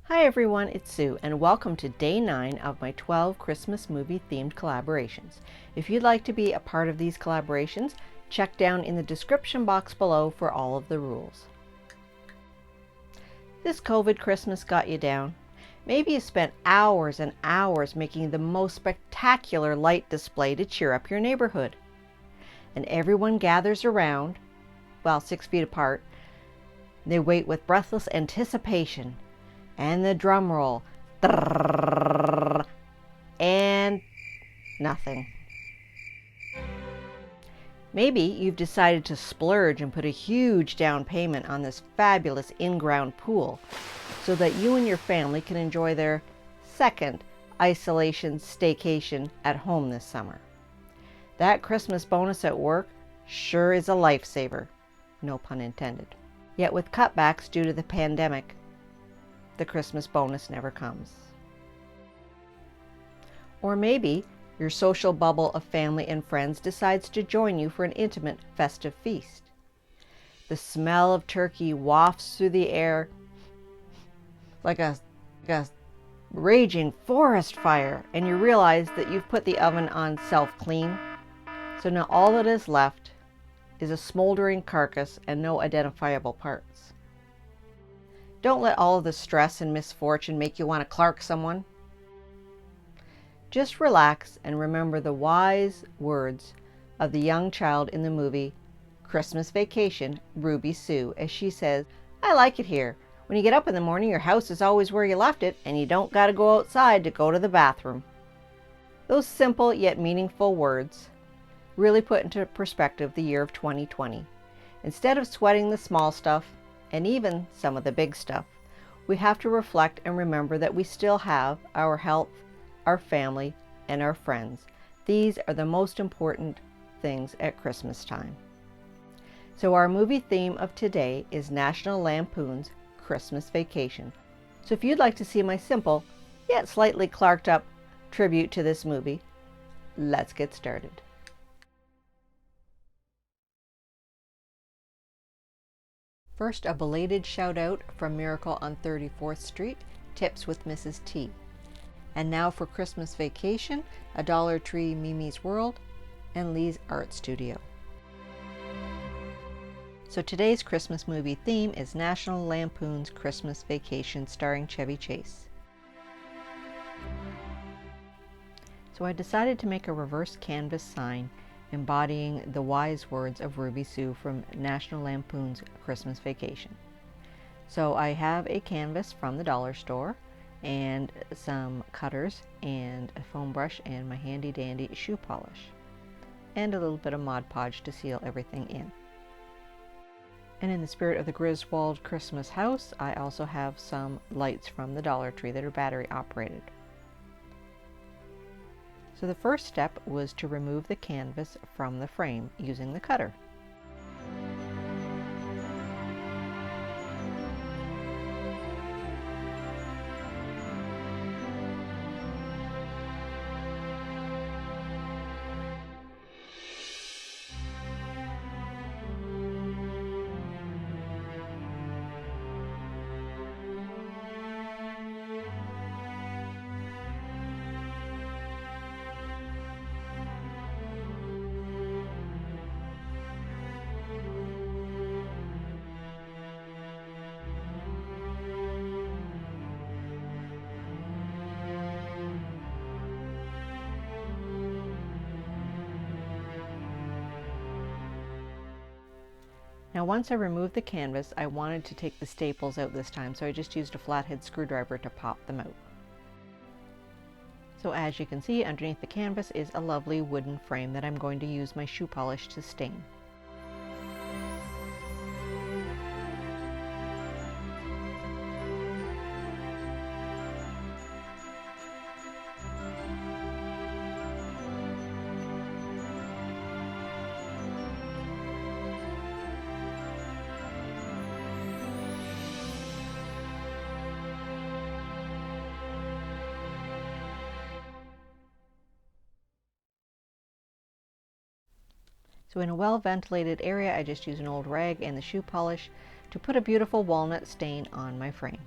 Hi everyone, it's Sue and welcome to day 9 of my 12 Christmas movie themed collaborations. If you'd like to be a part of these collaborations, check down in the description box below for all of the rules. This COVID Christmas got you down? Maybe you spent hours and hours making the most spectacular light display to cheer up your neighborhood. And everyone gathers around, 6 feet apart. They wait with breathless anticipation. And the drum roll, and nothing. Maybe you've decided to splurge and put a huge down payment on this fabulous in-ground pool so that you and your family can enjoy their second isolation staycation at home this summer. That Christmas bonus at work sure is a lifesaver, no pun intended. Yet with cutbacks due to the pandemic, the Christmas bonus never comes. Or maybe your social bubble of family and friends decides to join you for an intimate festive feast. The smell of turkey wafts through the air like a raging forest fire, and you realize that you've put the oven on self-clean. So now all that is left is a smoldering carcass and no identifiable parts. Don't let all of the stress and misfortune make you want to clark someone. Just relax and remember the wise words of the young child in the movie Christmas Vacation, Ruby Sue, as she says, "I like it here. When you get up in the morning, your house is always where you left it, and you don't got to go outside to go to the bathroom." Those simple yet meaningful words really put into perspective the year of 2020. Instead of sweating the small stuff, and even some of the big stuff, we have to reflect and remember that we still have our health, our family, and our friends. These are the most important things at Christmas time. So our movie theme of today is National Lampoon's Christmas Vacation. So if you'd like to see my simple, yet slightly clarked up tribute to this movie, let's get started. First, a belated shout out from Miracle on 34th Street, Tips with Mrs. T. And now for Christmas Vacation, a Dollar Tree Mimi's World, and Leigh's Art Studio. So today's Christmas movie theme is National Lampoon's Christmas Vacation, starring Chevy Chase. So I decided to make a reverse canvas sign embodying the wise words of Ruby Sue from National Lampoon's Christmas Vacation. So I have a canvas from the dollar store and some cutters and a foam brush and my handy dandy shoe polish and a little bit of Mod Podge to seal everything in. And in the spirit of the Griswold Christmas house, I also have some lights from the Dollar Tree that are battery operated. So the first step was to remove the canvas from the frame using the cutter. Now once I removed the canvas, I wanted to take the staples out this time, so I just used a flathead screwdriver to pop them out. So as you can see, underneath the canvas is a lovely wooden frame that I'm going to use my shoe polish to stain. So in a well-ventilated area, I just use an old rag and the shoe polish to put a beautiful walnut stain on my frame.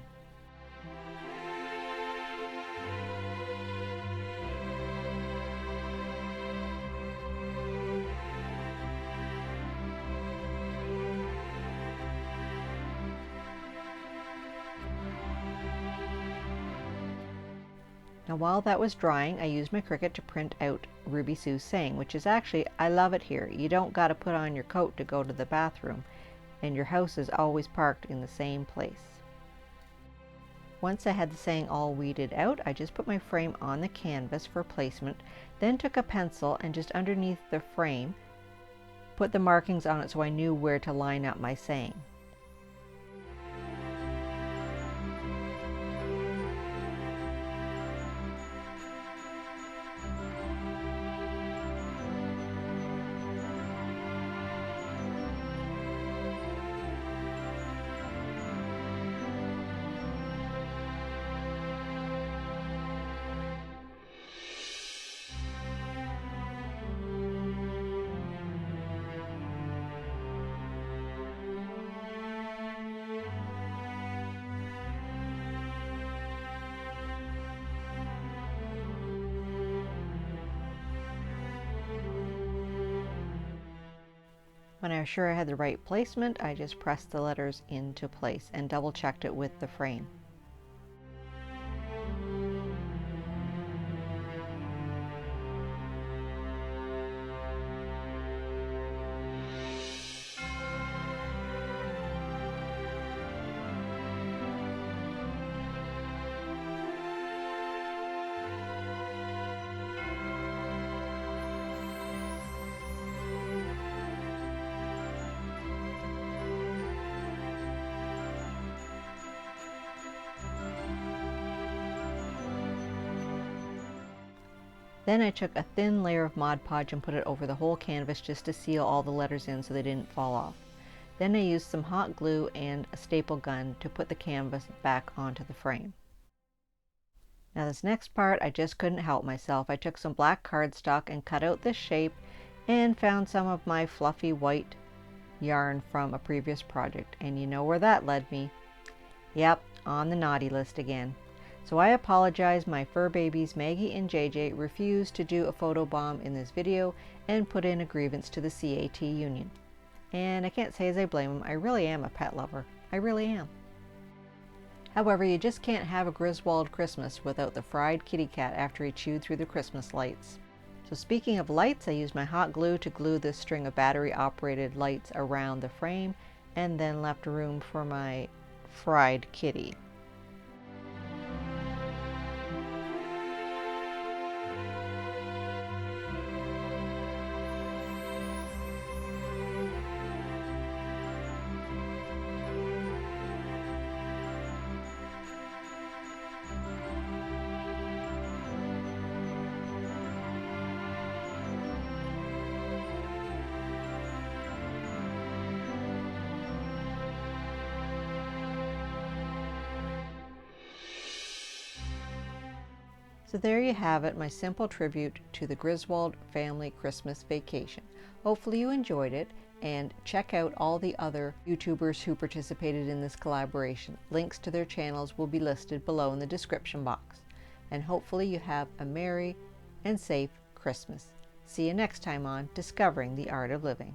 Now while that was drying, I used my Cricut to print out Ruby Sue's saying, which is actually, I love it here. You don't got to put on your coat to go to the bathroom, and your house is always parked in the same place. Once I had the saying all weeded out, I just put my frame on the canvas for placement, then took a pencil and just underneath the frame, put the markings on it so I knew where to line up my saying. When I was sure I had the right placement, I just pressed the letters into place and double checked it with the frame. Then I took a thin layer of Mod Podge and put it over the whole canvas just to seal all the letters in so they didn't fall off. Then I used some hot glue and a staple gun to put the canvas back onto the frame. Now this next part, I just couldn't help myself. I took some black cardstock and cut out this shape and found some of my fluffy white yarn from a previous project. And you know where that led me. Yep, on the naughty list again. So I apologize, my fur babies Maggie and JJ refused to do a photo bomb in this video and put in a grievance to the CAT union. And I can't say as I blame them, I really am a pet lover. I really am. However, you just can't have a Griswold Christmas without the fried kitty cat after he chewed through the Christmas lights. So speaking of lights, I used my hot glue to glue this string of battery operated lights around the frame and then left room for my fried kitty. So there you have it, my simple tribute to the Griswold family Christmas vacation. Hopefully you enjoyed it, and check out all the other YouTubers who participated in this collaboration. Links to their channels will be listed below in the description box. And hopefully you have a merry and safe Christmas. See you next time on Discovering the Art of Living.